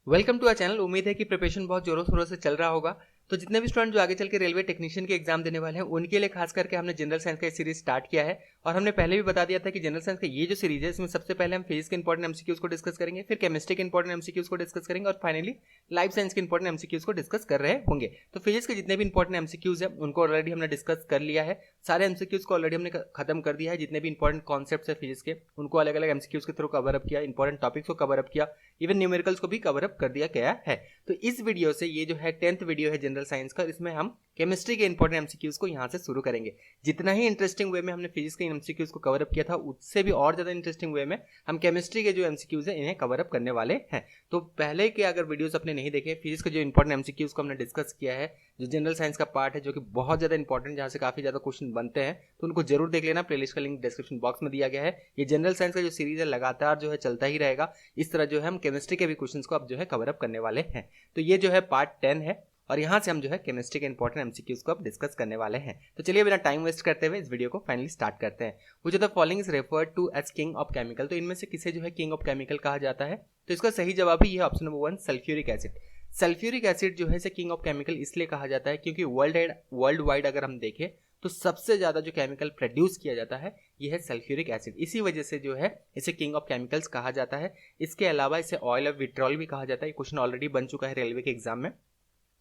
Welcome to our channel. उम्मीद है कि प्रिपरेशन बहुत जोरों शोरों से चल रहा होगा। तो जितने भी स्टूडेंट जो आगे चल के रेलवे टेक्नीशियन के एग्जाम देने वाले हैं उनके लिए खास करके हमने जनरल साइंस का सीरीज स्टार्ट किया है। और हमने पहले भी बता दिया था कि जनरल साइंस का ये जो सीरीज है इसमें सबसे पहले हम फिजिक्स के इंपॉर्टेंट एमसीक्यूज को डिस्कस करेंगे, फिर केमिस्ट्री के इंपॉर्टेंट एमसीक्यूज को डिस्कस करेंगे और फाइनली लाइफ साइंस के इंपॉर्टेंट एमसीक्यूज को डिस्कस कर रहे होंगे। तो फिजिक्स के जितने भी इंपॉर्टेंट एमसीक्यूज है उनको ऑलरेडी हमने डिस्कस कर लिया है। सारे एमसीक्यूज को ऑलरेडी हमने खत्म कर दिया है। जितने भी इंपॉर्टेंट कॉन्सेप्ट्स है फिजिक्स के उनको अलग अलग एमसीक्यूज के थ्रू कवर अप किया, इंपॉर्टेंट टॉपिक्स को कवर अप किया, इवन न्यूमेरिकल्स को भी कवर अप कर दिया गया है। तो इस वीडियो से ये जो है 10th वीडियो है जनरल साइंस का, इसमें हम केमिस्ट्री के इंपॉर्टेंट एमसीक्यूज को यहाँ से शुरू करेंगे। जितना ही इंटरेस्टिंग वे में हमने फिजिक्स के एमसीक्यूज को कवर अप किया था उससे भी और ज्यादा इंटरेस्टिंग वे में हम केमिस्ट्री के जो एमसीक्यूज है इन्हें कवर अप करने वाले हैं। तो पहले के अगर वीडियोस अपने नहीं देखे, फिजिक्स के जो इंपॉर्टेंट एमसीक्यूज को हमने डिस्कस किया है, जो जनरल साइंस का पार्ट है जो कि बहुत ज्यादा इंपॉर्टेंट, जहाँ से काफी ज्यादा क्वेश्चन बनते हैं, तो उनको जरूर देख लेना। प्लेलिस्ट का लिंक डिस्क्रिप्शन बॉक्स में दिया गया है। ये जनरल साइंस का जो सीरीज है लगातार जो है चलता ही रहेगा। इस तरह जो है हम केमिस्ट्री के भी क्वेश्चन को अब जो है कवर अप करने वाले हैं। तो ये जो है पार्ट 10 है और यहाँ से हम जो है केमिस्ट्री के इंपॉर्टेंट एमसीक्यूज को अब डिस्कस करने वाले हैं। तो चलिए बिना टाइम वेस्ट करते हुए इस वीडियो को फाइनली स्टार्ट करते हैं। Which of the following is referred to as king of chemical. तो इनमें से किसे जो है किंग ऑफ केमिकल कहा जाता है? तो इसका सही जवाब ही है option number 1, sulphuric acid. Sulphuric acid जो है इसे किंग ऑफ केमिकल इसलिए कहा जाता है क्योंकि वर्ल्ड वाइड अगर हम देखें तो सबसे ज्यादा जो केमिकल प्रोड्यूस किया जाता है यह है सल्फ्यूरिक एसिड। इसी वजह से जो है इसे किंग ऑफ केमिकल्स कहा जाता है। इसके अलावा इसे ऑयल ऑफ विट्रॉल भी कहा जाता है। ये क्वेश्चन ऑलरेडी बन चुका है रेलवे के एग्जाम में।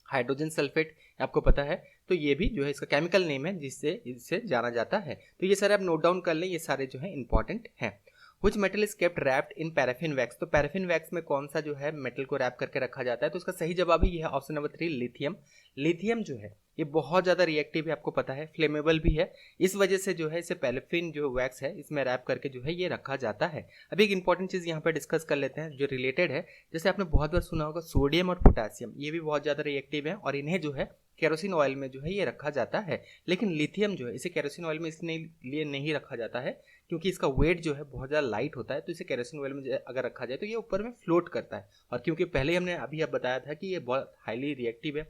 हाइड्रोजन सल्फेट आपको पता है, तो ये भी जो है इसका केमिकल नेम है जिससे इसे जाना जाता है। तो ये सारे आप नोट डाउन कर लें, ये सारे जो है इंपॉर्टेंट हैं। Which metal is kept wrapped in paraffin wax? तो पैराफिन वैक्स में कौन सा जो है मेटल को रैप करके रखा जाता है? तो इसका सही जवाब ही है ऑप्शन नंबर 3, लिथियम। लिथियम जो है ये बहुत ज्यादा रिएक्टिव है, आपको पता है, फ्लेमेबल भी है। इस वजह से जो है इसे पैराफिन जो वैक्स है इसमें रैप करके जो है ये रखा जाता है। अभी एक इंपॉर्टेंट चीज यहाँ पे डिस्कस कर लेते हैं जो रिलेटेड है। जैसे आपने बहुत बार सुना होगा सोडियम और पोटेशियम, ये भी बहुत ज्यादा रिएक्टिव है और इन्हें जो है केरोसिन ऑयल में जो है ये रखा जाता है। लेकिन लिथियम जो है इसे केरोसिन ऑयल में इसलिए नहीं रखा जाता है क्योंकि इसका वेट जो है बहुत ज़्यादा लाइट होता है। तो इसे केरोसिन ऑयल में अगर रखा जाए तो ये ऊपर में फ्लोट करता है। और क्योंकि पहले ही हमने अभी अब बताया था कि ये बहुत हाईली रिएक्टिव है,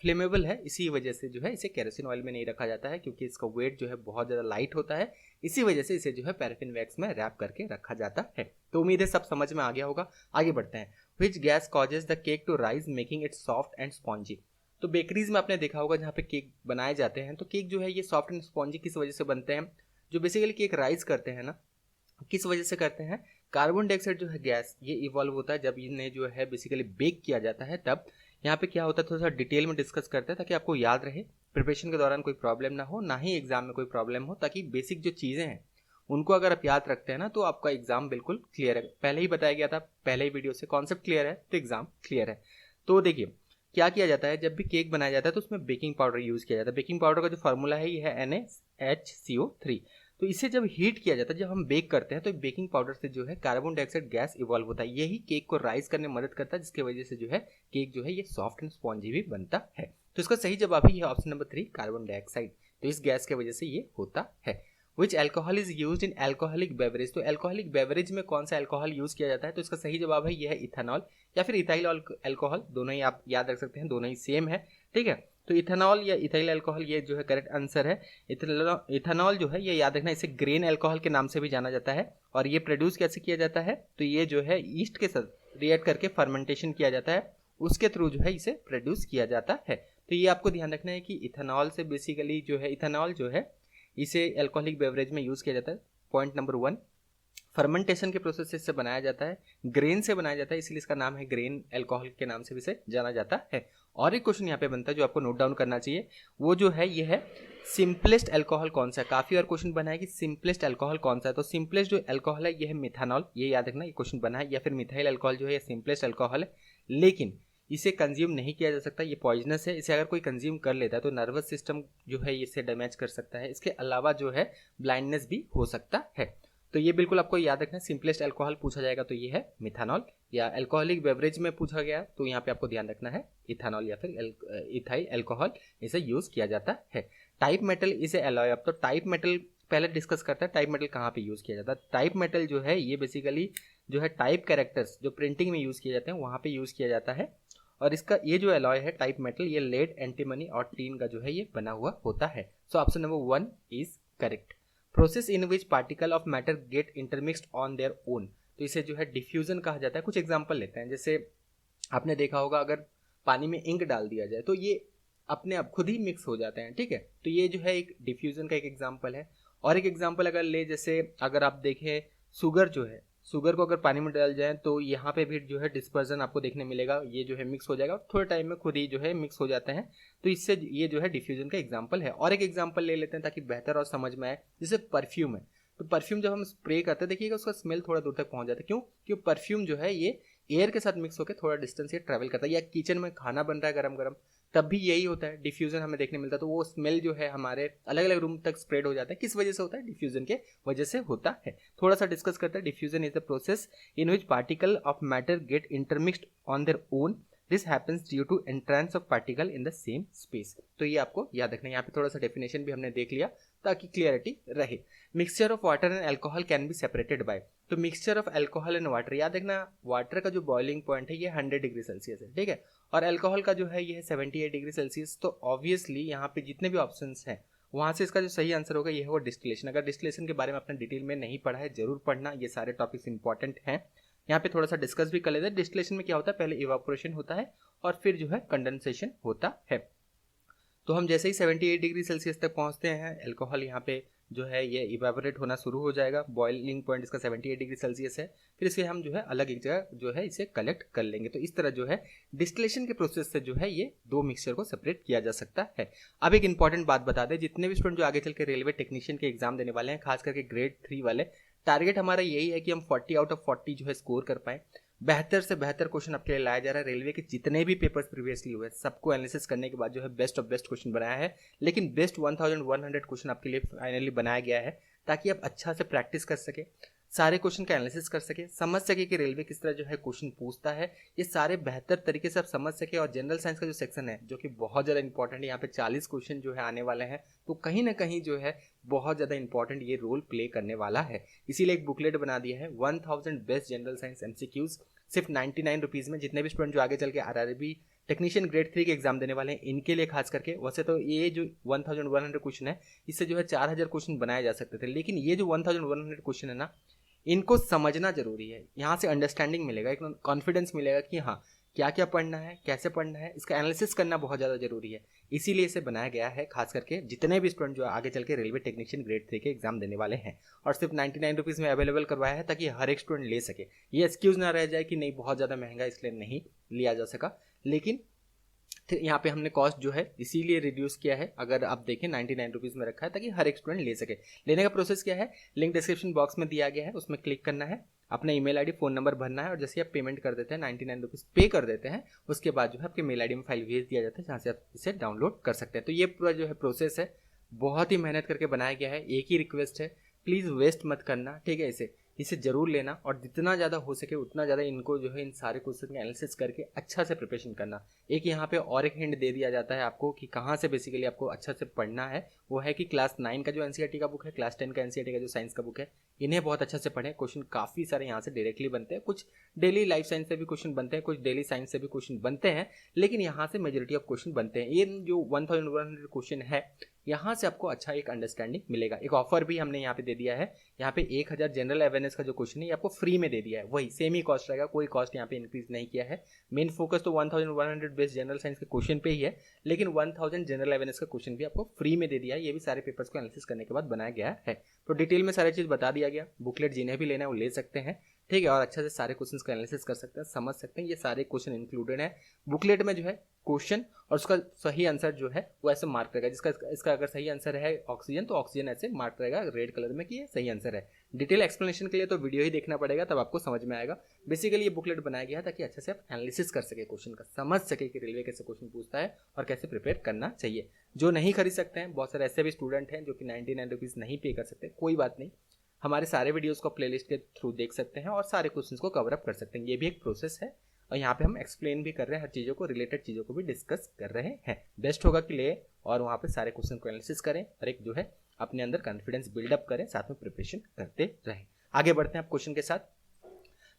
फ्लेमेबल है, इसी वजह से जो है इसे केरोसिन ऑयल में नहीं रखा जाता है क्योंकि इसका वेट जो है बहुत ज़्यादा लाइट होता है। इसी वजह से इसे जो है पैराफिन वैक्स में रैप करके रखा जाता है। तो उम्मीद है सब समझ में आ गया होगा। आगे बढ़ते हैं। Which gas causes the cake to rise making it soft and spongy? तो बेकरीज में आपने देखा होगा जहाँ पे केक बनाए जाते हैं, तो केक जो है ये सॉफ्ट एंड स्पॉन्जी किस वजह से बनते हैं? जो बेसिकली केक राइज करते हैं ना, किस वजह से करते हैं? कार्बन डाइऑक्साइड जो है गैस, ये इवॉल्व होता है जब इन्हें जो है बेसिकली बेक किया जाता है तब। यहाँ पे क्या होता है थोड़ा सा डिटेल में डिस्कस करते हैं ताकि आपको याद रहे, प्रिपरेशन के दौरान कोई प्रॉब्लम ना हो, ना ही एग्जाम में कोई प्रॉब्लम हो, ताकि बेसिक जो चीज़ें हैं उनको अगर आप याद रखते हैं ना तो आपका एग्जाम बिल्कुल क्लियर है। पहले ही बताया गया था पहले ही वीडियो से, कॉन्सेप्ट क्लियर है तो एग्जाम क्लियर है। तो देखिए क्या किया जाता है, जब भी केक बनाया जाता है तो उसमें बेकिंग पाउडर यूज़ किया जाता है। बेकिंग पाउडर का जो फार्मूला है ये है NaHCO3। तो इसे जब हीट किया जाता है, जब हम बेक करते हैं तो बेकिंग पाउडर से जो है कार्बन डाइऑक्साइड गैस इवॉल्व होता है। यही केक को राइज करने में मदद करता है जिसकी वजह से जो है केक जो है ये सॉफ्ट एंड स्पॉन्जी भी बनता है। तो इसका सही जवाब ही है ऑप्शन नंबर 3, कार्बन डाइऑक्साइड। तो इस गैस की वजह से ये होता है। Which alcohol is use in alcoholic beverage? तो एल्कोहलिक बेवरेज में कौन सा एल्कोहल यूज किया जाता है? तो इसका सही जवाब है यह है इथेनॉल या फिर इथाइल एल्कोहल। दोनों ही आप याद रख सकते हैं, दोनों ही सेम है, ठीक है। तो इथेनॉल या इथाइल अल्कोहल ये जो है करेक्ट आंसर है। इथेनॉल जो है ये याद रखना, इसे ग्रेन अल्कोहल के नाम से भी जाना जाता है। और ये प्रोड्यूस कैसे किया जाता है? तो ये जो है ईस्ट के साथ रिएक्ट करके फर्मेंटेशन किया जाता है, उसके थ्रू जो है इसे प्रोड्यूस किया जाता है। तो ये आपको ध्यान रखना है कि इथेनॉल से बेसिकली जो है इथेनॉल जो है इसे अल्कोहलिक बेवरेज में यूज किया जाता है। पॉइंट नंबर 1, फर्मेंटेशन के प्रोसेस से इससे बनाया जाता है, ग्रेन से बनाया जाता है, इसलिए इसका नाम है ग्रेन अल्कोहल के नाम से भी इसे जाना जाता है। और एक क्वेश्चन यहाँ पे बनता है जो आपको नोट डाउन करना चाहिए, वो जो है ये है सिंपलेस्ट अल्कोहल कौन सा है? काफी और क्वेश्चन बना है कि सिंपलेस्ट अल्कोहल कौन सा है। तो सिंपलेस्ट जो अल्कोहल है ये है मिथानॉल, ये याद रखना, ये क्वेश्चन बना है। या फिर मिथाइल अल्कोहल जो है ये सिंपलेस्ट अल्कोहल है, लेकिन इसे कंज्यूम नहीं किया जा सकता, ये पॉइजनस है। इसे अगर कोई कंज्यूम कर लेता है तो नर्वस सिस्टम जो है इसे डैमेज कर सकता है। इसके अलावा जो है ब्लाइंडनेस भी हो सकता है। तो ये बिल्कुल आपको याद रखना है। सिंपलेस्ट अल्कोहल पूछा जाएगा तो ये है मिथानॉल, या अल्कोहलिक बेवरेज में पूछा गया तो यहाँ पे आपको ध्यान रखना है इथानॉल या फिर इथाइल अल्कोहल, इसे यूज किया जाता है। Type metal is alloy. अब तो टाइप मेटल पहले डिस्कस करते हैं, टाइप मेटल कहाँ पे यूज किया जाता है। टाइप मेटल जो है ये बेसिकली जो है टाइप कैरेक्टर्स जो प्रिंटिंग में यूज किए जाते हैं वहाँ पे यूज किया जाता है। और इसका ये जो एलॉय है टाइप मेटल, ये लेड, एंटीमनी और टीन का जो है ये बना हुआ होता है। So option number 1 is correct. Process in which particle of matter get intermixed on their own, तो इसे जो है डिफ्यूजन कहा जाता है। कुछ एग्जांपल लेते हैं, जैसे आपने देखा होगा अगर पानी में इंक डाल दिया जाए तो ये अपने आप खुद ही मिक्स हो जाते हैं, ठीक है। तो ये जो है एक डिफ्यूजन का एक एग्जांपल है। और एक एग्जांपल अगर ले, जैसे अगर आप देखें शुगर जो है, शुगर को अगर पानी में डाल जाए तो यहाँ पे भी जो है डिस्पर्जन आपको देखने मिलेगा, ये जो है मिक्स हो जाएगा और थोड़े टाइम में खुद ही जो है मिक्स हो जाते हैं। तो इससे ये जो है डिफ्यूजन का एग्जांपल है। और एक एग्जांपल ले लेते हैं ताकि बेहतर और समझ में आए, जैसे परफ्यूम है। तो परफ्यूम जब हम स्प्रे करते हैं देखिएगा उसका स्मेल थोड़ा दूर तक पहुंच जाता है। क्यों? क्योंकि परफ्यूम जो है ये एयर के साथ मिक्स होकर थोड़ा डिस्टेंस ये ट्रैवल करता है। या किचन में खाना बन रहा है गरम गरम, तब भी यही होता है, डिफ्यूजन हमें देखने मिलता है। तो वो स्मेल जो है हमारे अलग अलग रूम तक स्प्रेड हो जाता है। किस वजह से होता है? डिफ्यूजन के वजह से होता है। थोड़ा सा डिस्कस करते हैं। Diffusion is the process in which particle of matter get intermixed on their own. This happens due to entrance of particle in the same space. तो ये आपको याद रखना है। यहाँ पे थोड़ा सा डेफिनेशन भी हमने देख लिया ताकि क्लियरिटी रहे। Mixture of water and alcohol can be separated by. तो mixture of alcohol and water, याद रखना वाटर का जो बॉइलिंग पॉइंट है ये 100 डिग्री सेल्सियस है, ठीक है। और अल्कोहल का जो है ये है 78 डिग्री सेल्सियस। तो ऑब्वियसली यहाँ पे जितने भी ऑप्शंस हैं वहाँ से इसका जो सही आंसर होगा ये है वो डिस्टिलेशन। अगर डिस्टिलेशन के बारे में आपने डिटेल में नहीं पढ़ा है जरूर पढ़ना, ये सारे टॉपिक्स इंपॉर्टेंट हैं। यहाँ पे थोड़ा सा डिस्कस भी कर लेते हैं। डिस्टिलेशन में क्या होता है, पहले इवापोरेशन होता है और फिर जो है कंडेंसेशन होता है। तो हम जैसे ही 78 डिग्री सेल्सियस तक पहुंचते हैं, अल्कोहल यहाँ पे जो है ये इवेपोरेट होना शुरू हो जाएगा। बॉइलिंग पॉइंट इसका 78 डिग्री सेल्सियस है। फिर इसे हम जो है अलग एक जगह जो है इसे कलेक्ट कर लेंगे। तो इस तरह जो है डिस्टिलेशन के प्रोसेस से जो है ये दो मिक्सचर को सेपरेट किया जा सकता है। अब एक इंपॉर्टेंट बात बता दें, जितने भी स्टूडेंट जो आगे चल के रेलवे टेक्नीशियन के एग्जाम देने वाले हैं, खास करके ग्रेड 3 वाले, टारगेट हमारा यही है कि हम 40 आउट ऑफ 40 जो है स्कोर कर पाए। बेहतर से बेहतर क्वेश्चन आपके लिए लाया जा रहा है। रेलवे के जितने भी पेपर्स प्रीवियसली हुए सबको एनालिसिस करने के बाद जो है बेस्ट ऑफ बेस्ट क्वेश्चन बनाया है। लेकिन बेस्ट 1100 क्वेश्चन आपके लिए फाइनली बनाया गया है ताकि आप अच्छा से प्रैक्टिस कर सके, सारे क्वेश्चन का एनालिसिस कर सके, समझ सके कि रेलवे किस तरह जो है क्वेश्चन पूछता है, ये सारे बेहतर तरीके से आप समझ सके। और जनरल साइंस का जो सेक्शन है जो कि बहुत ज़्यादा इंपॉर्टेंट है, यहाँ पे 40 क्वेश्चन जो है आने वाले हैं, तो कहीं ना कहीं जो है बहुत ज़्यादा इंपॉर्टेंट ये रोल प्ले करने वाला है। इसीलिए एक बुकलेट बना दिया है 1000 बेस्ट जनरल साइंस MCQs, सिर्फ 99 रुपीज़ में। जितने भी स्टूडेंट जो आगे चल के RRB टेक्नीशियन ग्रेड 3 के एग्जाम देने वाले हैं इनके लिए खास करके। वैसे तो ये जो 1100 क्वेश्चन है इससे जो है 4000 क्वेश्चन बनाए जा सकते थे, लेकिन ये जो 1100 क्वेश्चन है ना, इनको समझना जरूरी है। यहाँ से अंडरस्टैंडिंग मिलेगा, एक कॉन्फिडेंस मिलेगा कि हाँ क्या क्या पढ़ना है, कैसे पढ़ना है, इसका एनालिसिस करना बहुत ज़्यादा जरूरी है। इसीलिए इसे बनाया गया है खास करके जितने भी स्टूडेंट जो आगे चल के रेलवे टेक्नीशियन ग्रेड 3 के एग्जाम देने वाले हैं। और सिर्फ 99 रुपीज़ में अवेलेबल करवाया है ताकि हर एक स्टूडेंट ले सके। ये एक्सक्यूज़ ना रह जाए कि नहीं बहुत ज़्यादा महंगा इसलिए नहीं लिया जा सका। लेकिन यहाँ पे हमने कॉस्ट जो है इसीलिए रिड्यूस किया है। अगर आप देखें 99 रुपीज़ में रखा है ताकि हर एक स्टूडेंट ले सके। लेने का प्रोसेस क्या है, लिंक डिस्क्रिप्शन बॉक्स में दिया गया है, उसमें क्लिक करना है, अपना ईमेल आईडी फ़ोन नंबर भरना है और जैसे आप पेमेंट कर देते हैं 99 रुपीज़ पे कर देते हैं, उसके बाद जो है आपके मेल आईडी में फाइल भेज दिया जाता है जहाँ से आप इसे डाउनलोड कर सकते हैं। तो ये पूरा जो है प्रोसेस है बहुत ही मेहनत करके बनाया गया है। एक ही रिक्वेस्ट है, प्लीज़ वेस्ट मत करना, ठीक है। इसे जरूर लेना और जितना ज़्यादा हो सके उतना ज़्यादा इनको जो है इन सारे क्वेश्चन का एनालिसिस करके अच्छा से प्रिपरेशन करना। एक यहाँ पे और एक हिंट दे दिया जाता है आपको कि कहाँ से बेसिकली आपको अच्छा से पढ़ना है, वो है कि क्लास 9 का जो NCERT का बुक है, क्लास 10 का NCERT का जो साइंस का बुक है, इन्हें बहुत अच्छा से पढ़ें। क्वेश्चन काफ़ी सारे यहाँ से डायरेक्टली बनते हैं, कुछ डेली लाइफ साइंस से भी क्वेश्चन बनते हैं, कुछ डेली साइंस से भी क्वेश्चन बनते हैं, लेकिन यहाँ से मेजोरिटी ऑफ क्वेश्चन बनते हैं। ये जो 1100 क्वेश्चन है यहाँ से आपको अच्छा एक अंडरस्टैंडिंग मिलेगा। एक ऑफर भी हमने यहाँ पे दे दिया है, यहाँ पे 1000 जनरल अवेयरनेस का जो क्वेश्चन है ये आपको फ्री में दे दिया है, वही सेम ही कॉस्ट रहेगा, कोई कॉस्ट यहाँ पे इंक्रीज नहीं किया है। मेन फोकस तो 1100 बेस्ड जनरल साइंस के क्वेश्चन पे ही है, लेकिन 1000 जनरल अवेयरनेस का क्वेश्चन भी आपको फ्री में दे दिया है। ये भी सारे पेपर्स को एनालिसिस करने के बाद बनाया गया है। तो डिटेल में सारी चीज़ बता दिया गया। बुकलेट जिन्हें भी लेना है वो ले सकते हैं, ठीक है, और अच्छा से सारे क्वेश्चन का एनालिसिस कर सकते हैं, समझ सकते हैं। ये सारे क्वेश्चन इंक्लूडेड है बुकलेट में जो है क्वेश्चन, और उसका सही आंसर जो है वो ऐसे मार्क रहेगा। जिसका इसका अगर सही आंसर है ऑक्सीजन, तो ऑक्सीजन ऐसे मार्क रहेगा रेड कलर में कि ये सही आंसर है। डिटेल एक्सप्लेनेशन के लिए तो वीडियो ही देखना पड़ेगा, तब आपको समझ में आएगा। बेसिकली ये बुकलेट बनाया गया है ताकि अच्छे से आप एनालिसिस कर सके क्वेश्चन का, समझ सके कि रेलवे कैसे क्वेश्चन पूछता है और कैसे प्रिपेयर करना चाहिए। जो नहीं खरीद सकते हैं, बहुत सारे ऐसे भी स्टूडेंट हैं जो कि 99 रुपीज़ नहीं पे कर सकते, कोई बात नहीं, हमारे सारे वीडियोस को प्लेलिस्ट के थ्रू देख सकते हैं और सारे क्वेश्चंस को कवर अप कर सकते हैं। ये भी एक प्रोसेस है और यहाँ पे हम एक्सप्लेन भी कर रहे हैं, हर चीज़ों को, रिलेटेड चीज़ों को भी डिस्कस कर रहे हैं। बेस्ट होगा कि ले और वहाँ पे सारे क्वेश्चन को एनालिसिस करें और एक जो है अपने अंदर कॉन्फिडेंस बिल्डअप करें, साथ में प्रिपरेशन करते रहें। आगे बढ़ते हैं आप क्वेश्चन के साथ।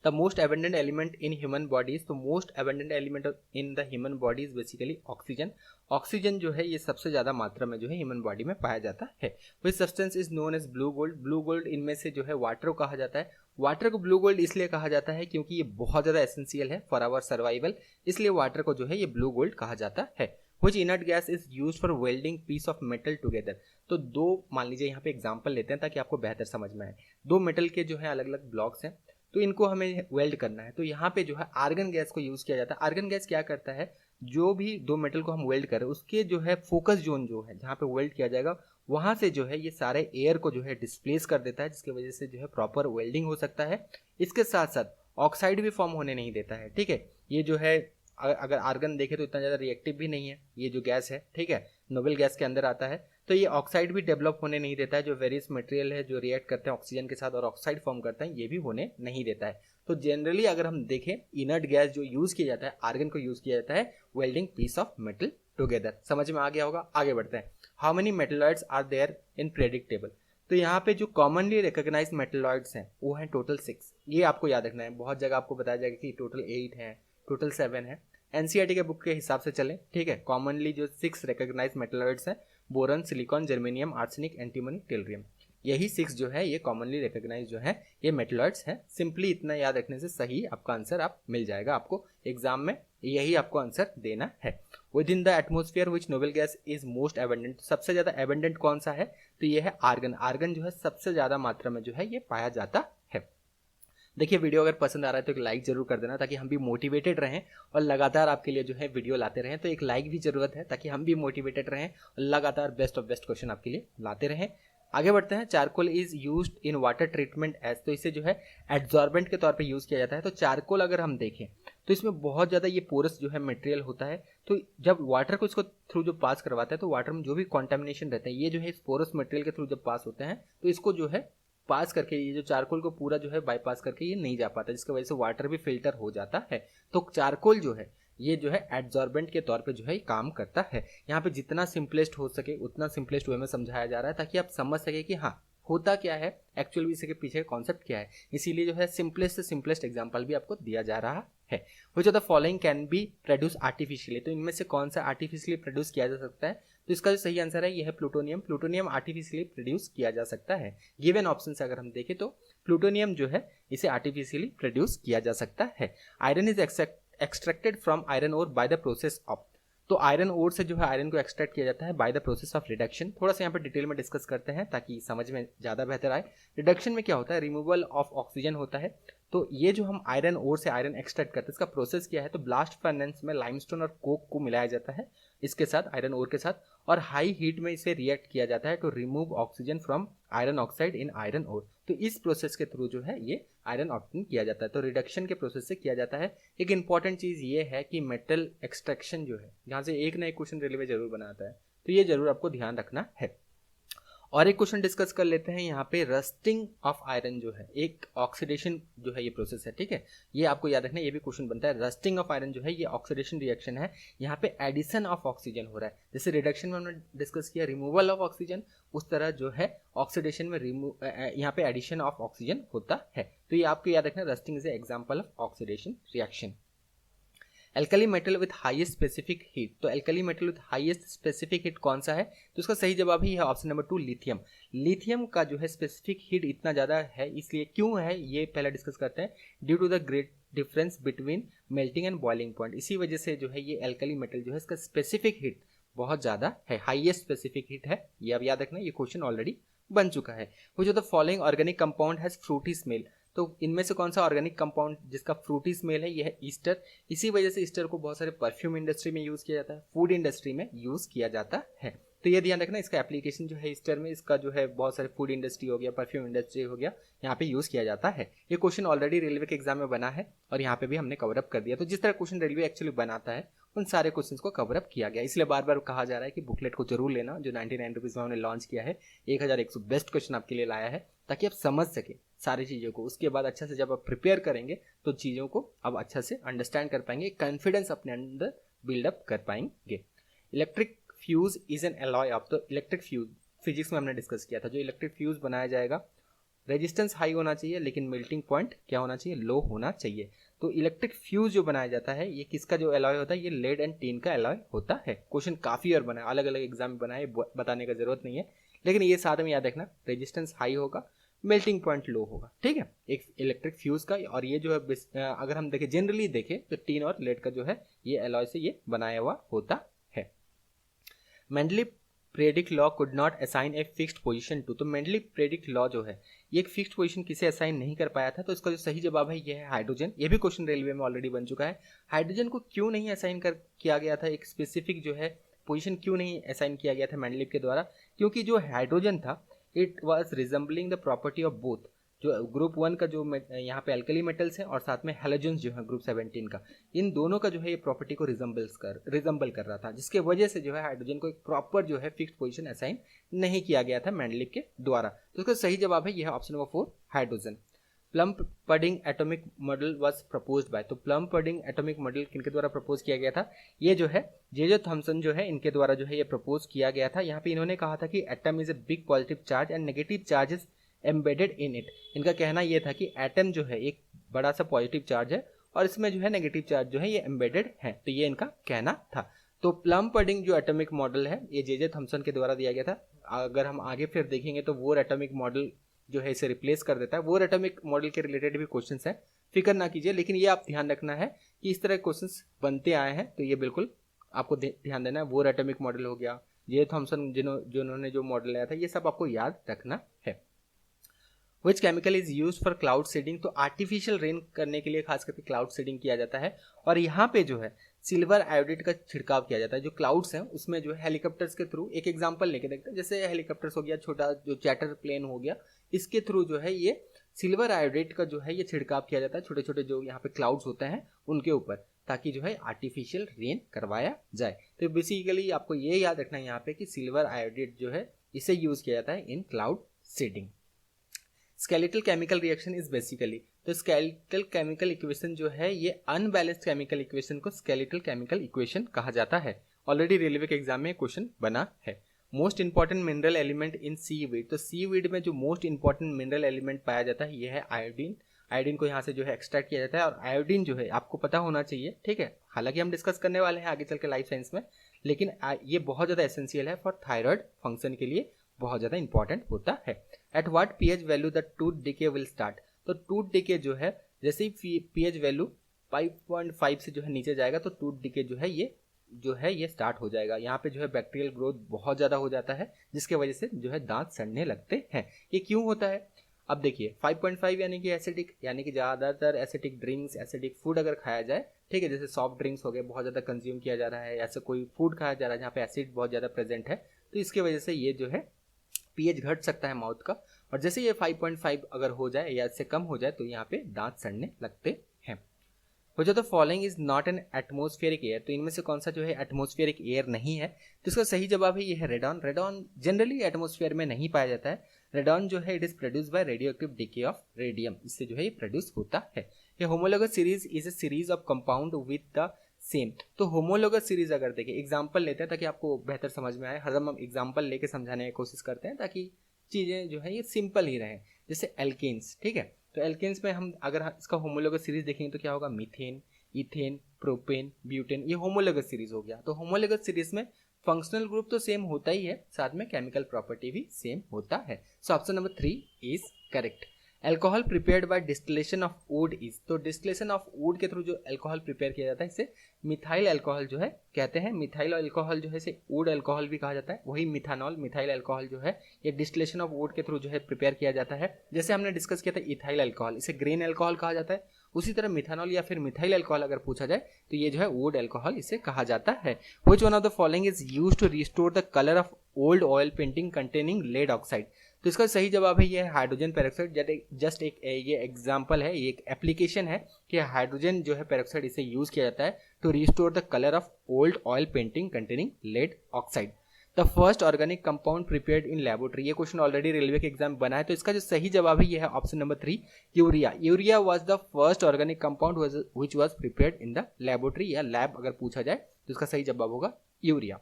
The most abundant element in human bodies, तो most abundant element in the human body is basically oxygen. Oxygen जो है ये सबसे ज़्यादा मात्रा में जो है ह्यूमन बॉडी में पाया जाता है। Which substance is known as blue gold. Blue gold इनमें से जो है वाटर को कहा जाता है। वाटर को ब्लू गोल्ड इसलिए कहा जाता है क्योंकि ये बहुत ज़्यादा एसेंशियल है फॉर आवर सर्वाइवल, इसलिए वाटर को जो है ये ब्लू गोल्ड कहा जाता है। Which inert gas is used for welding piece of metal together। तो दो, मान लीजिए यहाँ पे एग्जांपल लेते हैं ताकि आपको बेहतर समझ में आए। दो मेटल के जो है अलग अलग ब्लॉक्स हैं, तो इनको हमें वेल्ड करना है, तो यहाँ पे जो है आर्गन गैस को यूज़ किया जाता है। आर्गन गैस क्या करता है, जो भी दो मेटल को हम वेल्ड कर रहे हैं उसके जो है फोकस जोन जो है जहाँ पे वेल्ड किया जाएगा, वहाँ से जो है ये सारे एयर को जो है डिस्प्लेस कर देता है, जिसकी वजह से जो है प्रॉपर वेल्डिंग हो सकता है। इसके साथ साथ ऑक्साइड भी फॉर्म होने नहीं देता है, ठीक है। ये जो है अगर आर्गन देखे तो इतना ज़्यादा रिएक्टिव भी नहीं है, ये जो गैस है, ठीक है, नोबल गैस के अंदर आता है, तो ये ऑक्साइड भी डेवलप होने नहीं देता है। जो वेरियस मटेरियल है जो रिएक्ट करते हैं ऑक्सीजन के साथ और ऑक्साइड फॉर्म करते हैं, ये भी होने नहीं देता है। तो जनरली अगर हम देखें, इनर्ट गैस जो यूज़ किया जाता है, आर्गन को यूज़ किया जाता है welding piece of metal together. समझ में आ गया होगा, आगे बढ़ते हैं। How many metalloids are there in periodic table. तो यहाँ पे जो कॉमनली रिकॉग्नाइज मेटलॉइड्स हैं वो हैं टोटल 6। ये आपको याद रखना है, बहुत जगह आपको बताया जाएगा कि टोटल 8 है, टोटल 7 है। एनसीईआरटी के बुक के हिसाब से चलें, ठीक है। कॉमनली जो 6 रिकॉग्नाइज मेटलॉइड्स हैं, boron, silicon, germanium, arsenic, antimony, tellurium, यही 6 जो है ये कॉमनली रिकॉग्नाइज जो है ये मेटलॉइड्स हैं। सिंपली इतना याद रखने से सही आपका आंसर आप मिल जाएगा, आपको एग्जाम में यही आपको आंसर देना है। With in the atmosphere which noble gas is most abundant. सबसे ज़्यादा एबंडेंट कौन सा है, तो ये है आर्गन। आर्गन जो है सबसे ज़्यादा मात्रा में जो है ये पाया जाता है। देखिए, वीडियो अगर पसंद आ रहा है तो एक लाइक जरूर कर देना ताकि हम भी मोटिवेटेड रहें और लगातार आपके लिए जो है वीडियो लाते रहें। तो एक लाइक भी ज़रूरत है ताकि हम भी मोटिवेटेड रहें और लगातार बेस्ट ऑफ बेस्ट क्वेश्चन आपके लिए लाते रहें। आगे बढ़ते हैं। Charcoal is used in water treatment as. तो इसे जो है एड्जॉर्बेंट के तौर पे यूज़ किया जाता है। तो चारकोल अगर हम देखें तो इसमें बहुत ज़्यादा ये पोरस जो है मटेरियल होता है, तो जब वाटर को इसको थ्रू जो पास करवाता है तो वाटर में जो भी कॉन्टेमिनेशन रहते हैं ये जो है इस पोरस मटेरियल के थ्रू जब पास होते हैं तो इसको जो है पास करके ये जो चारकोल को पूरा जो है बाईपास करके ये नहीं जा पाता, जिसकी वजह से वाटर भी फिल्टर हो जाता है। तो चारकोल जो है ये जो है एड्जॉर्बेंट के तौर पे जो है काम करता है। यहाँ पे जितना सिंपलेस्ट हो सके उतना सिंपलेस्ट वे में समझाया जा रहा है ताकि आप समझ सके कि हाँ होता क्या है, एक्चुअल भी इसके पीछे कॉन्सेप्ट क्या है। इसीलिए जो है सिंपलेस्ट से सिंपलेस्ट एग्जांपल भी आपको दिया जा रहा है। Which of the following can be produce artificially. तो इनमें से कौन सा आर्टिफिशियली प्रोड्यूस किया जा सकता है, तो इसका जो सही आंसर है ये है प्लूटोनियम। प्लूटोनियम आर्टिफिशियली प्रोड्यूस किया जा सकता है। गिवन ऑप्शन से अगर हम देखें तो प्लूटोनियम जो है इसे आर्टिफिशियली प्रोड्यूस किया जा सकता है। Iron is extracted from iron ore by the process of. तो आयरन ओर से जो है आयरन को एक्सट्रैक्ट किया जाता है by the process of reduction. थोड़ा सा यहाँ पे डिटेल में डिस्कस करते हैं ताकि समझ में ज़्यादा बेहतर आए। रिडक्शन में क्या होता है, रिमूवल ऑफ ऑक्सीजन होता है। तो ये जो हम आयरन ओर से आयरन एक्सट्रैक्ट करते हैं इसका प्रोसेस क्या है, तो ब्लास्ट फर्नेस में लाइमस्टोन और कोक को मिलाया जाता है इसके साथ, आयरन ओर के साथ, और हाई हीट में इसे रिएक्ट किया जाता है to remove oxygen from iron oxide in iron ore. तो इस प्रोसेस के थ्रू जो है ये आयरन ऑब्टेन किया जाता है। तो रिडक्शन के प्रोसेस से किया जाता है। एक इंपॉर्टेंट चीज़ ये है कि मेटल एक्सट्रैक्शन जो है, यहाँ से एक ना एक क्वेश्चन रेलवे जरूर बनाता है, तो ये जरूर आपको ध्यान रखना है। और एक क्वेश्चन डिस्कस कर लेते हैं यहाँ पे। रस्टिंग ऑफ आयरन जो है एक ऑक्सीडेशन जो है ये प्रोसेस है, ठीक है, ये आपको याद रखना है, ये भी क्वेश्चन बनता है। रस्टिंग ऑफ आयरन जो है ये ऑक्सीडेशन रिएक्शन है। यहाँ पे एडिशन ऑफ ऑक्सीजन हो रहा है। जैसे रिडक्शन में हमने डिस्कस किया रिमूवल ऑफ ऑक्सीजन, उस तरह जो है ऑक्सीडेशन में यहाँ पे एडिशन ऑफ ऑक्सीजन होता है। तो ये आपको याद रखना है, rusting is example of oxidation reaction. Alkali metal with highest specific heat. तो alkali metal with highest specific heat कौन सा है, तो इसका सही जवाब ही है ऑप्शन नंबर 2, लिथियम। लिथियम का जो है स्पेसिफिक हीट इतना ज़्यादा है, इसलिए क्यों है ये पहले डिस्कस करते हैं। Due to the great difference between melting and boiling point, इसी वजह से जो है ये एल्कली मेटल जो है इसका स्पेसिफिक हीट बहुत ज़्यादा है, हाईएस्ट स्पेसिफिक हीट है। ये अब याद रखना, ये क्वेश्चन ऑलरेडी बन चुका है। वो जो the following organic compound has Frooti smell. तो इनमें से कौन सा ऑर्गेनिक कंपाउंड जिसका फ्रूटी स्मेल है, ये है ईस्टर। इसी वजह से ईस्टर को बहुत सारे परफ्यूम इंडस्ट्री में यूज़ किया जाता है, फूड इंडस्ट्री में यूज़ किया जाता है। तो ये ध्यान रखना, इसका एप्लीकेशन जो है ईस्टर में, इसका जो है बहुत सारे फूड इंडस्ट्री हो गया, परफ्यूम इंडस्ट्री हो गया, यहाँ पे यूज़ किया जाता है। ये क्वेश्चन ऑलरेडी रेलवे के एग्जाम में बना है और यहाँ पे भी हमने कवर अप कर दिया। तो जिस तरह क्वेश्चन रेलवे एक्चुअली बनाता है उन सारे क्वेश्चंस को कवर अप किया गया। इसलिए बार बार कहा जा रहा है कि बुकलेट को जरूर लेना, जो 99 रुपीज़ में हमने लॉन्च किया है। 1100 बेस्ट क्वेश्चन आपके लिए लाया है ताकि आप समझ सके सारी चीज़ों को। उसके बाद अच्छा से जब आप प्रिपेयर करेंगे तो चीज़ों को अब अच्छा से अंडरस्टैंड कर पाएंगे, कॉन्फिडेंस अपने अंदर बिल्डअप कर पाएंगे। Electric fuse is an alloy of. तो इलेक्ट्रिक फ्यूज फिजिक्स में हमने डिस्कस किया था, जो इलेक्ट्रिक फ्यूज बनाया जाएगा रेजिस्टेंस हाई होना चाहिए लेकिन मेल्टिंग पॉइंट क्या होना चाहिए, लो होना चाहिए। तो इलेक्ट्रिक फ्यूज जो बनाया जाता है ये किसका जो एलॉय होता है, ये लेड एंड टिन का एलॉय होता है। क्वेश्चन काफ़ी और बना है, अलग अलग एग्जाम में बना है, बताने का जरूरत नहीं है, लेकिन ये साथ में याद रखना, रेजिस्टेंस हाई होगा, मेल्टिंग पॉइंट लो होगा, ठीक है, एक इलेक्ट्रिक फ्यूज का। और ये जो है अगर हम देखें जनरली देखें तो टीन और लेड का जो है ये एलॉय से ये बनाया हुआ होता है। Mendeleev predict law could not assign a fixed position to, तो मेंडली प्रेडिक्ट लॉ जो है ये एक फिक्स्ड पोजीशन किसे असाइन नहीं कर पाया था, तो इसका जो सही जवाब है ये है हाइड्रोजन। ये भी क्वेश्चन रेलवे में ऑलरेडी बन चुका है। हाइड्रोजन को क्यों नहीं असाइन किया गया था, एक स्पेसिफिक जो है पोजीशन क्यों नहीं असाइन किया गया था मेंडलीव के द्वारा, क्योंकि जो हाइड्रोजन था it was resembling the property of both, जो ग्रुप 1 का जो यहाँ पे अल्कली मेटल्स है और साथ में हैलोजेंस जो है ग्रुप 17 का, इन दोनों का जो है ये प्रॉपर्टी को रिजेंबल कर रहा था, जिसके वजह से जो है हाइड्रोजन को एक प्रॉपर जो है फिक्स्ड पोजीशन असाइन नहीं किया गया था मेंडलीव के द्वारा। तो इसका सही जवाब है यह option number 4 hydrogen. Plum pudding atomic model was proposed by, तो प्लम पडिंग एटॉमिक मॉडल किनके द्वारा प्रपोज किया गया था, ये जो है जे थॉमसन जो है इनके द्वारा जो है ये प्रपोज किया गया था। यहाँ पे इन्होंने कहा था कि atom is a big positive charge and negative charges embedded in it. इनका कहना यह था कि एटम जो है एक बड़ा सा पॉजिटिव चार्ज है और इसमें जो है नेगेटिव चार्ज जो है ये एम्बेडेड है, तो ये इनका कहना था। तो प्लम पडिंग जो एटॉमिक मॉडल है ये जे थॉमसन के द्वारा दिया गया था। अगर हम आगे फिर देखेंगे तो वोर एटॉमिक मॉडल जो है इसे रिप्लेस कर देता है। वोर एटॉमिक मॉडल के रिलेटेड भी क्वेश्चंस हैं, फिक्र ना कीजिए, लेकिन ये आप ध्यान रखना है कि इस तरह क्वेश्चंस बनते आए हैं, तो ये बिल्कुल आपको ध्यान देना है। वोर एटॉमिक मॉडल हो गया, जे थॉमसन जिन्होंने जो मॉडल लाया था, ये सब आपको याद रखना है। Which chemical is use for cloud seeding, तो आर्टिफिशियल रेन करने के लिए खास करके क्लाउड सीडिंग किया जाता है और यहाँ पे जो है सिल्वर आयोडेट का छिड़काव किया जाता है। जो क्लाउड्स हैं उसमें जो है हेलीकॉप्टर्स के थ्रू, एक एग्जांपल लेके देखते हैं, जैसे हेलीकॉप्टर्स हो गया, छोटा जो चैटर प्लेन हो गया, इसके थ्रू जो है ये सिल्वर आयोडेट का जो है ये छिड़काव किया जाता है छोटे छोटे जो यहाँ पे क्लाउड्स होते हैं उनके ऊपर, ताकि जो है आर्टिफिशियल रेन करवाया जाए। तो बेसिकली आपको ये याद रखना है यहाँ पे कि सिल्वर आयोडेट जो है इसे यूज किया जाता है in cloud seeding. Skeletal chemical reaction is basically, तो स्केलेटल केमिकल इक्वेशन जो है ये अनबैलेंस्ड केमिकल इक्वेशन को स्केलेटल केमिकल इक्वेशन कहा जाता है। ऑलरेडी रेलवे के एग्जाम में क्वेश्चन बना है। Most important mineral element in seaweed, तो सीवीड में जो मोस्ट इंपॉर्टेंट मिनरल एलिमेंट पाया जाता है ये है आयोडीन। आयोडीन को यहाँ से जो है एक्सट्रैक्ट किया जाता है और आयोडीन जो है आपको पता होना चाहिए, ठीक है, हालांकि हम डिस्कस करने वाले हैं आगे चल के लाइफ साइंस में, लेकिन ये बहुत ज़्यादा एसेंशियल है फॉर थायराइड फंक्शन के लिए, बहुत ज़्यादा इंपॉर्टेंट होता है। At what pH value the tooth decay will start, तो टूथ डिके जो है जैसे ही पीएच वैल्यू 5.5 से जो है नीचे जाएगा तो टूथ डिके जो है ये स्टार्ट हो जाएगा। यहाँ पे जो है बैक्टीरियल ग्रोथ बहुत ज़्यादा हो जाता है, जिसके वजह से जो है दांत सड़ने लगते हैं। ये क्यों होता है, अब देखिए 5.5 यानी कि एसिडिक, यानी कि ज़्यादातर एसिडिक ड्रिंक्स, एसिडिक फूड अगर खाया जाए, ठीक है, जैसे सॉफ्ट ड्रिंक्स हो गए, बहुत ज़्यादा कंज्यूम किया जा रहा है, ऐसा कोई फूड खाया जा रहा है जहाँ पे एसिड बहुत ज़्यादा प्रेजेंट है, तो इसके वजह से ये जो है पीएच घट सकता है माउथ का, और जैसे ये 5.5 अगर हो जाए या इससे कम हो जाए तो यहाँ पे दांत सड़ने लगते हैं। वो जो the following is not an atmospheric air, तो इनमें से कौन सा जो है एटमोस्फेरिक एयर नहीं है, तो इसका सही जवाब है ये है रेडॉन। रेडॉन जनरली एटमोस्फेयर में नहीं पाया जाता है। रेडॉन जो है it is produce by radioactive decay of radium, इससे जो है ये प्रोड्यूस होता है। ये homologous series is a series of compound with the same, तो होमोलोगस सीरीज अगर देखें, एग्जाम्पल लेते हैं ताकि आपको बेहतर समझ में आए, हर हम एग्जाम्पल लेके समझाने की कोशिश करते हैं ताकि चीज़ें जो है ये सिंपल ही रहें। जैसे एल्केन्स, ठीक है, तो एल्केन्स में हम अगर इसका होमोलोगस सीरीज देखेंगे तो क्या होगा, मीथेन, इथेन, प्रोपेन, ब्यूटेन, ये होमोलोगस सीरीज हो गया। तो होमोलोगस सीरीज में फंक्शनल ग्रुप तो सेम होता ही है, साथ में केमिकल प्रॉपर्टी भी सेम होता है। So option number 3 is correct. Alcohol prepared by distillation of would is, तो डिस्टिलेशन ऑफ वुड के थ्रू जो एल्कोहल प्रिपेयर किया जाता है इसे मिथाइल एल्कोहल जो है कहते हैं। मिथाइल एल्कोहल जो है इसे वुड एल्कोहल भी कहा जाता है, वही मिथानॉल, मिथाइल एल्कोहल जो है ये डिस्टिलेशन ऑफ वुड के थ्रू जो है प्रिपेयर किया जाता है। जैसे हमने डिस्कस किया था इथाइल एल्कोहल, इसे ग्रेन एल्कोहल कहा जाता है, उसी तरह मिथानॉल या फिर मिथाइल एल्कोहल अगर पूछा जाए तो ये जो है वुड एल्कोहल इसे कहा जाता है। Which one of the following is used to restore the colour of old oil painting containing lead oxide, तो इसका सही जवाब है ये हाइड्रोजन पेरोक्साइड। जस्ट एक ये एग्जांपल है, ये एक एप्लीकेशन है कि हाइड्रोजन जो है पेरोक्साइड इसे यूज किया जाता है to restore the colour of old oil painting containing lead oxide. The first organic compound prepared in laboratory, ये क्वेश्चन ऑलरेडी रेलवे के एग्जाम बना है, तो इसका जो सही जवाब है ये है option number 3 urea. Urea was the first organic compound which was prepared in the laboratory या लैब अगर पूछा जाए तो इसका सही जवाब होगा urea.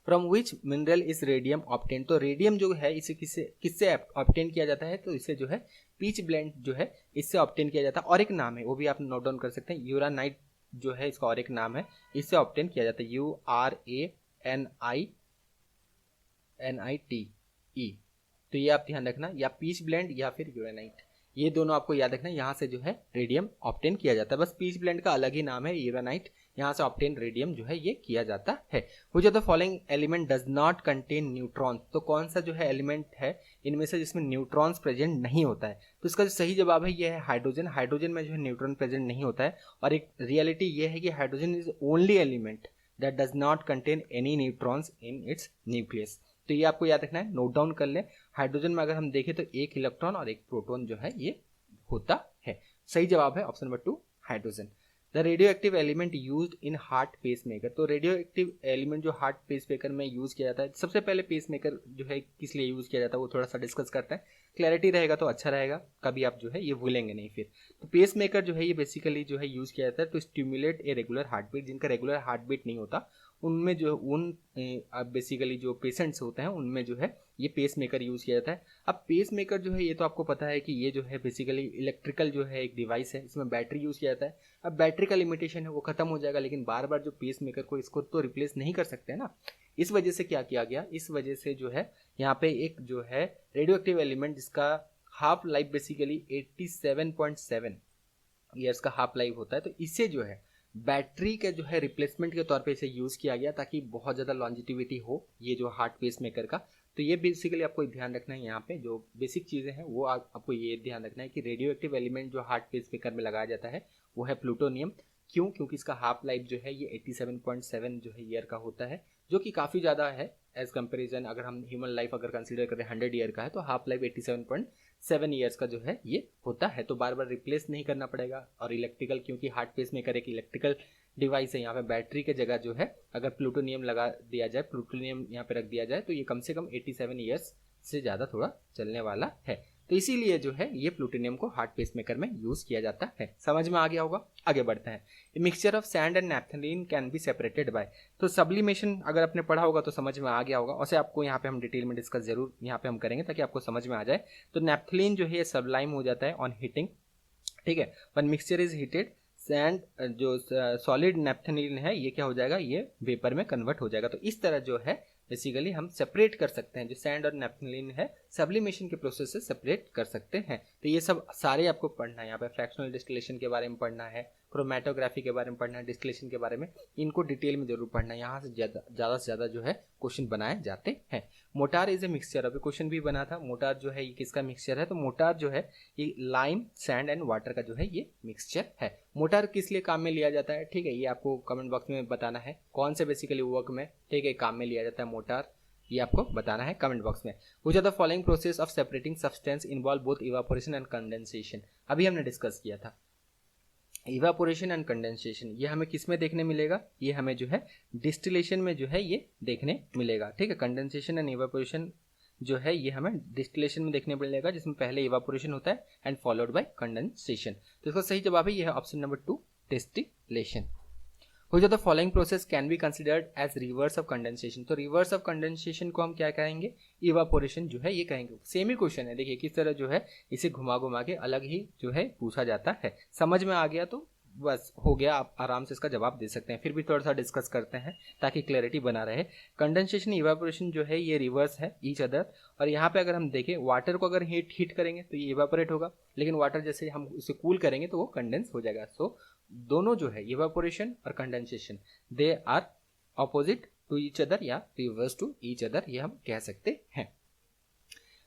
From which mineral is radium obtain, तो रेडियम जो है इसे किससे ऑब्टेन किया जाता है, तो इसे जो है पीच ब्लेंड जो है इससे ऑब्टेन किया जाता है, और एक नाम है वो भी आप नोट डाउन कर सकते हैं, यूरानाइट जो है इसका और एक नाम है, इससे ऑब्टेन किया जाता है URANITE, तो ये आप ध्यान रखना, या पीच ब्लेंड या फिर यूरेनाइट, ये दोनों आपको याद रखना, यहाँ से जो है रेडियम ऑब्टेन किया जाता है। बस पीच ब्लेंड का अलग ही नाम है यूरेनाइट, यहाँ से ऑब्टेन रेडियम जो है ये किया जाता है। Which of the following element does not contain neutron, तो कौन सा जो है एलिमेंट है इनमें से जिसमें न्यूट्रॉन्स प्रेजेंट नहीं होता है, तो इसका जो सही जवाब है ये है हाइड्रोजन। हाइड्रोजन में जो है न्यूट्रॉन प्रेजेंट नहीं होता है, और एक रियलिटी ये है कि hydrogen is only element that does not contain any neutrons in its nucleus. तो ये आपको याद रखना है, नोट डाउन कर ले। हाइड्रोजन में अगर हम देखें तो एक इलेक्ट्रॉन और एक प्रोटॉन जो है ये होता है। सही जवाब है option number 2 hydrogen. The radio active element used in heart pace maker, तो रेडियो एक्टिव एलिमेंट जो हार्ट पेस मेकर में यूज किया जाता है, सबसे पहले पेस मेकर जो है किस लिए यूज किया जाता है वो थोड़ा सा डिस्कस करते हैं, क्लैरिटी रहेगा तो अच्छा रहेगा, कभी आप जो है ये भूलेंगे नहीं फिर। तो पेस मेकर जो है ये बेसिकली जो है यूज किया जाता है to stimulate a regular heart beat, जिनका रेगुलर हार्ट बीट नहीं होता उनमें जो उन बेसिकली जो पेशेंट्स होते हैं उनमें जो है ये पेस मेकर यूज़ किया जाता है। अब पेस मेकर जो है ये तो आपको पता है कि ये जो है बेसिकली इलेक्ट्रिकल जो है एक डिवाइस है, इसमें बैटरी यूज़ किया जाता है। अब बैटरी का लिमिटेशन है वो खत्म हो जाएगा, लेकिन बार बार जो पेस मेकर को इसको तो रिप्लेस नहीं कर सकते हैं ना, इस वजह से क्या किया गया, इस वजह से जो है यहाँ पे एक जो है रेडियो एक्टिव एलिमेंट जिसका हाफ लाइफ बेसिकली 87.7 ईयर्स का हाफ लाइफ होता है, तो इसे जो है बैटरी के जो है रिप्लेसमेंट के तौर पे इसे यूज़ किया गया ताकि बहुत ज़्यादा लॉन्जिटिविटी हो ये जो हार्ट पेस मेकर का। तो ये बेसिकली आपको ध्यान रखना है, यहाँ पे जो बेसिक चीज़ें हैं वो आपको ये ध्यान रखना है कि रेडियो एक्टिव एलिमेंट जो हार्ट पेस मेकर में लगाया जाता है वो है प्लूटोनियम। क्यों? क्योंकि इसका हाफ लाइफ जो है ये 87.7 जो है ईयर का होता है, जो कि काफ़ी ज़्यादा है एज कंपेरिजन। अगर हम ह्यूमन लाइफ अगर कंसीडर करें 100 ईयर का है तो हाफ लाइफ 87.7 ईयर्स का जो है ये होता है, तो बार बार रिप्लेस नहीं करना पड़ेगा। और इलेक्ट्रिकल, क्योंकि हार्ट पेस मेकर एक इलेक्ट्रिकल डिवाइस है, यहाँ पे बैटरी के जगह जो है अगर प्लूटोनियम लगा दिया जाए, प्लूटोनियम यहाँ पे रख दिया जाए, तो ये कम से कम 87 ईयर्स से ज़्यादा थोड़ा चलने वाला है। तो इसीलिए जो है ये प्लूटोनियम को हार्ट पेस मेकर में यूज़ किया जाता है। समझ में आ गया होगा? आगे बढ़ते हैं। Mixture of sand and naphthalene can be separated by, तो सब्लिमेशन अगर आपने पढ़ा होगा तो समझ में आ गया होगा, उसे आपको यहाँ पे हम डिटेल में डिस्कस जरूर यहाँ पे हम करेंगे ताकि आपको समझ में आ जाए। तो नैप्थलीन जो है ये सबलाइम हो जाता है ऑन हीटिंग, ठीक है। One mixture is heated, sand जो सॉलिड नैप्थलीन है ये क्या हो जाएगा, ये वेपर में कन्वर्ट हो जाएगा। तो इस तरह जो है बेसिकली हम सेपरेट कर सकते हैं, जो सैंड और नैप्थलीन है सब्लिमेशन के प्रोसेस से सेपरेट कर सकते हैं। तो ये सब सारे आपको पढ़ना है, यहाँ पे फ्रैक्शनल डिस्टिलेशन के बारे में पढ़ना है, क्रोमेटोग्राफी के बारे में पढ़ना है, डिस्टिलेशन के बारे में, इनको डिटेल में जरूर पढ़ना है। यहाँ से ज़्यादा से ज़्यादा जो है क्वेश्चन बनाए जाते हैं। मोटार इज ए मिक्सचर, अभी क्वेश्चन भी बना था, मोटार जो है ये किसका मिक्सचर है, तो मोटार जो है ये लाइम, सैंड एंड वाटर का जो है ये मिक्सचर है। मोटार किस लिए काम में लिया जाता है, ठीक है, ये आपको कमेंट बॉक्स में बताना है, कौन से बेसिकली वर्क में, ठीक है, काम में लिया जाता है मोटार, ये आपको बताना है कमेंट बॉक्स में। Which are the following process of separating substance involve both evaporation and condensation, अभी हमने डिस्कस किया था। इवापोरेशन एंड कंडेंसेशन ये हमें किस में देखने मिलेगा, ये हमें जो है डिस्टिलेशन में जो है ये देखने मिलेगा, ठीक है। कंडेंसेशन एंड इवापोरेशन जो है ये हमें डिस्टिलेशन में देखने मिलेगा, जिसमें पहले इवापोरेशन होता है एंड फॉलोड बाय कंडेंसेशन। तो इसका सही जवाब है ये है option number 2 distillation. Which of the following process can be considered as reverse of condensation, तो रिवर्स ऑफ कंडेंसेशन को हम क्या कहेंगे, इवापोरेशन जो है ये कहेंगे। सेम ही क्वेश्चन है, देखिए किस तरह जो है इसे घुमा घुमा के अलग ही जो है पूछा जाता है। समझ में आ गया तो बस हो गया, आप आराम से इसका जवाब दे सकते हैं। फिर भी थोड़ा सा डिस्कस करते हैं ताकि क्लैरिटी बना रहे। कंडेंसेशन इवापोरेशन जो है ये रिवर्स है ईच अदर, और यहाँ पे अगर हम देखें वाटर को अगर हीट करेंगे तो ये इवापोरेट होगा, लेकिन वाटर जैसे हम उसे कूल करेंगे तो वो कंडेंस हो जाएगा। सो दोनों जो है इवापोरेशन और condensation they are opposite to each other या रिवर्स टू ईच अदर, ये हम कह सकते हैं।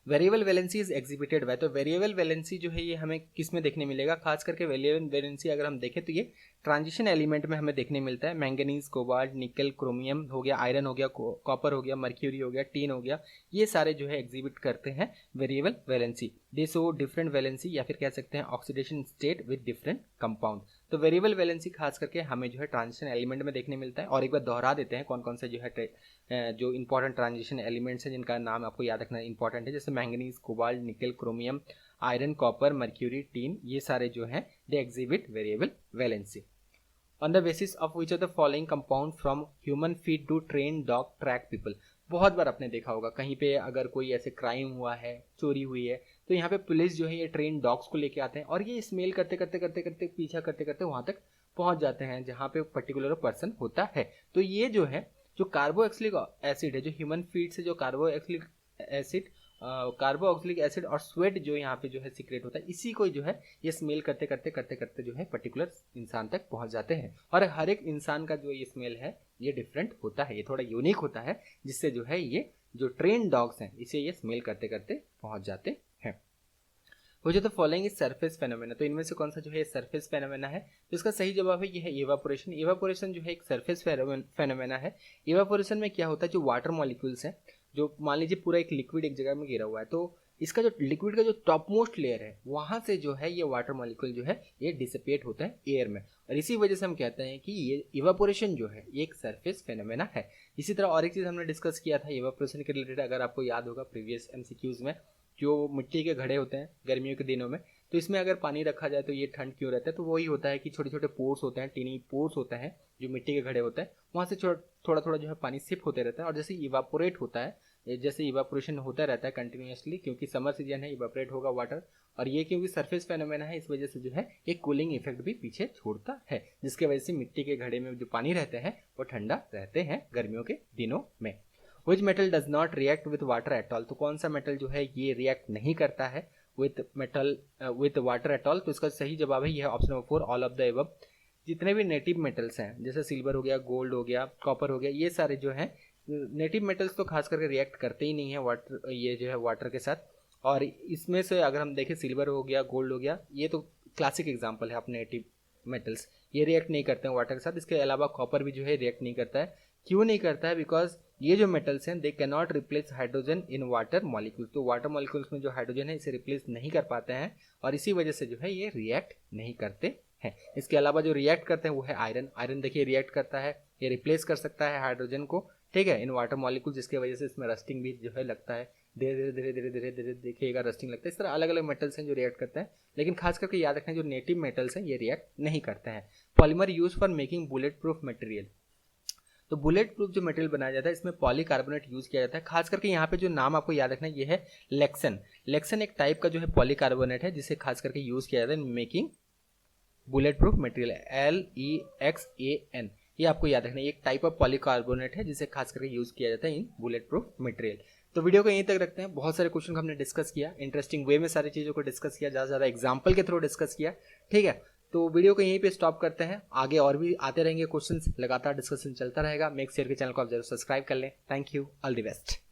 Variable valency is exhibited by, तो वेरिएबल वैलेंसी जो है ये हमें किस में देखने मिलेगा, खास करके वेरिएबल वैलेंसी अगर हम देखें तो ये ट्रांजिशन एलिमेंट में हमें देखने मिलता है। मैंगनीज, कोबाल्ट, निकल, क्रोमियम हो गया, आयरन हो गया, कॉपर हो गया, मर्क्यूरी हो गया, टीन हो गया, ये सारे जो है एग्जिबिट करते हैं वेरिएबल वैलेंसी। दे शो डिफरेंट वैलेंसी या फिर कह सकते हैं oxidation state with different compound. तो वेरिएबल वैलेंसी खास करके हमें जो है ट्रांजिशन एलिमेंट में देखने मिलता है। और एक बार दोहरा देते हैं कौन कौन से जो है जो इंपॉर्टेंट ट्रांजिशन एलिमेंट्स हैं जिनका नाम आपको याद रखना इंपॉर्टेंट है, जैसे manganese, cobalt, nickel, chromium, iron, copper, mercury, tin, ये सारे जो हैं they exhibit variable valency. On the basis of which of the following compound from human feed to train dog track people, बहुत बार आपने देखा होगा कहीं पे अगर कोई ऐसे क्राइम हुआ है, चोरी हुई है, तो यहाँ पे पुलिस जो है ये ट्रेन डॉग्स को लेके आते हैं और ये स्मेल करते करते करते करते पीछा करते करते वहां तक पहुंच जाते हैं जहाँ पे पर्टिकुलर पर्सन होता है। तो ये जो है जो कार्बोक्सिलिक एसिड है, जो ह्यूमन फीड से जो कार्बोक्सिलिक एसिड कार्बोक्सिलिक एसिड और स्वेट जो यहाँ पे जो है सीक्रेट होता है, इसी को जो है ये स्मेल करते करते जो है पर्टिकुलर इंसान तक पहुंच जाते हैं। और हर एक इंसान का जो ये स्मेल है ये डिफरेंट होता है, ये थोड़ा यूनिक होता है, जिससे जो है ये जो ट्रेन डॉग्स हैं इसे ये स्मेल करते करते पहुंच जाते हैं। वो जो तो फॉलोइंग इज सरफेस फेनोमेना, तो इनमें से कौन सा जो है सरफेस फेनोमेना है? तो इसका सही जवाब है ये है इवापोरेशन। इवापोरेशन जो है एक सरफेस फेनोमेना है। इवापोरेशन में क्या होता है, जो वाटर मॉलिक्यूल्स हैं, जो मान लीजिए पूरा एक लिक्विड एक जगह में गिरा हुआ है, तो इसका जो लिक्विड का जो टॉप मोस्ट लेयर है वहां से जो है ये वाटर मॉलिक्यूल जो है ये डिसिपेट होता है एयर में, और इसी वजह से हम कहते हैं कि ये इवापोरेशन जो है ये एक सरफेस फेनोमेना है। इसी तरह और एक चीज हमने डिस्कस किया था इवापोरेशन के रिलेटेड, अगर आपको याद होगा प्रीवियस एमसीक्यूज में, जो मिट्टी के घड़े होते हैं गर्मियों के दिनों में, तो इसमें अगर पानी रखा जाए तो ये ठंड क्यों रहता है? तो वही होता है कि छोटे छोटे पोर्स होते हैं, टीनी पोर्स होते हैं जो मिट्टी के घड़े होते हैं, वहाँ से थोड़ा थोड़ा जो है पानी सिप होते रहता है, और जैसे इवापोरेट होता है, जैसे इवापोरेशन होता रहता है कंटिन्यूसली, क्योंकि समर सीजन है इवापोरेट होगा वाटर, और ये क्योंकि सरफेस फेनोमेना है इस वजह से जो है एक कूलिंग इफेक्ट भी पीछे छोड़ता है, जिसके वजह से मिट्टी के घड़े में जो पानी रहते हैं वो ठंडा रहते हैं गर्मियों के दिनों में। Which metal does not react with water at all, तो कौन सा मेटल जो है ये रिएक्ट नहीं करता है विथ वाटर एट ऑल? तो इसका सही जवाब है ये है option number 4 all of the above. जितने भी नेटिव मेटल्स हैं जैसे सिल्वर हो गया, गोल्ड हो गया, कॉपर हो गया, ये सारे जो हैं नेटिव मेटल्स तो खास करके रिएक्ट करते ही नहीं है वाटर, ये जो है वाटर के साथ। और इसमें से अगर हम देखें सिल्वर हो गया, गोल्ड हो गया, ये तो क्लासिक एग्जांपल है अपने नेटिव मेटल्स, ये रिएक्ट नहीं करते हैं वाटर के साथ। इसके अलावा कॉपर भी जो है रिएक्ट नहीं करता है। क्यों नहीं करता है? बिकॉज ये जो मेटल्स हैं they can not replace hydrogen in water molecules, तो वाटर मॉलिक्यूल्स में जो हाइड्रोजन है इसे रिप्लेस नहीं कर पाते हैं, और इसी वजह से जो है ये रिएक्ट नहीं करते हैं। इसके अलावा जो रिएक्ट करते हैं वो है आयरन। आयरन देखिए रिएक्ट करता है, ये रिप्लेस कर सकता है हाइड्रोजन को, ठीक है, इन वाटर मॉलिक्यूल, जिसकी वजह से इसमें रस्टिंग भी जो है लगता है, धीरे धीरे धीरे धीरे धीरे धीरे देखिएगा रस्टिंग लगता है। इस तरह अलग अलग मेटल्स हैं जो रिएक्ट करते हैं, लेकिन खास करके याद रखना जो नेटिव मेटल्स हैं ये रिएक्ट नहीं करते हैं। Polymer use for making bullet proof material, तो बुलेट प्रूफ जो मटेरियल बनाया जाता है इसमें पॉलीकार्बोनेट यूज किया जाता है। खास करके यहाँ पे जो नाम आपको याद रखना है ये है लेक्सन। लेक्सन एक टाइप का जो है पॉलीकार्बोनेट है जिसे खास करके यूज किया जाता है making bullet proof material, LEXAN, ये आपको याद रखना है। एक टाइप ऑफ पॉलीकार्बोनेट है जिसे खास करके यूज किया जाता है इन बुलेट प्रूफ मटेरियल। तो वीडियो को यहीं तक रखते हैं। बहुत सारे क्वेश्चन को हमने डिस्कस किया, इंटरेस्टिंग वे में सारी चीज़ों को डिस्कस किया, ज़्यादा से ज़्यादा एग्जाम्पल के थ्रू डिस्कस किया, ठीक है। तो वीडियो को यहीं पे स्टॉप करते हैं, आगे और भी आते रहेंगे क्वेश्चंस, लगातार डिस्कशन चलता रहेगा। मेक श्योर के चैनल को आप जरूर सब्सक्राइब कर लें। Thank you, all the best.